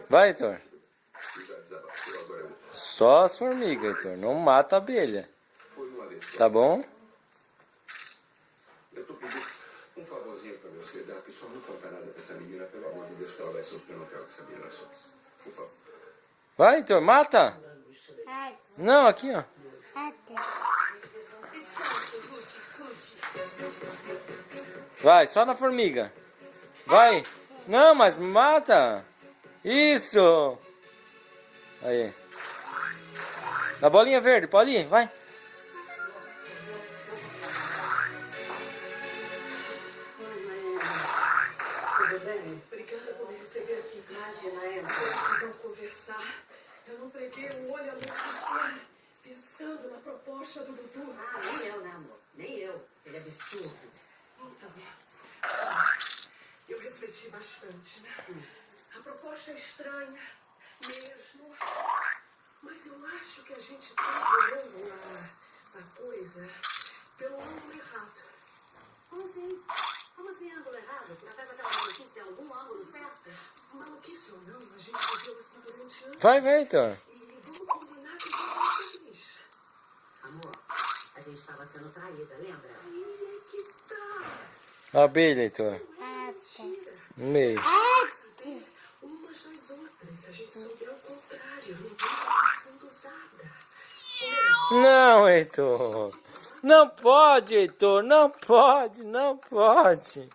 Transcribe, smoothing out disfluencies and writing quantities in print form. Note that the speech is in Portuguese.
Vai, Heitor. Só as formigas, Heitor. Não mata a abelha. Tá bom? Eu tô pedindo um favorzinho pra você, Dá, que só não conta nada pra essa menina, pelo amor de Deus, que ela vai sofrer no hotel que essa menina sofre. Por favor. Vai, Heitor, mata. Não, aqui, ó. Vai, só na formiga. Vai. Não, mas mata. Isso. Aí. Na bolinha verde, pode ir, vai. Tudo bem? Obrigada por me receber aqui. Imagina, precisam conversar. Eu não preguei o olho a noite inteira pensando na proposta do Dudu. Ah, nem eu, né, amor? Nem eu. Ele é absurdo. Então, eu refleti bastante, né? A proposta é estranha, mesmo. Mas eu acho que a gente está olhando a coisa pelo ângulo errado. Como assim? Como assim ângulo errado? Por acaso aquela maluquice tem algum ângulo certo? Maluquice ou não, a gente viveu assim durante anos. Vai, Heitor. E vamos combinar que foi feliz. Amor, a gente estava sendo traída, lembra? Aí é que tá. A abelha, Heitor. Mentira. No meio. Umas das outras, se a gente souber o contrário, ninguém está sendo usada. Não, Heitor. Não pode, Heitor. Não pode, não pode.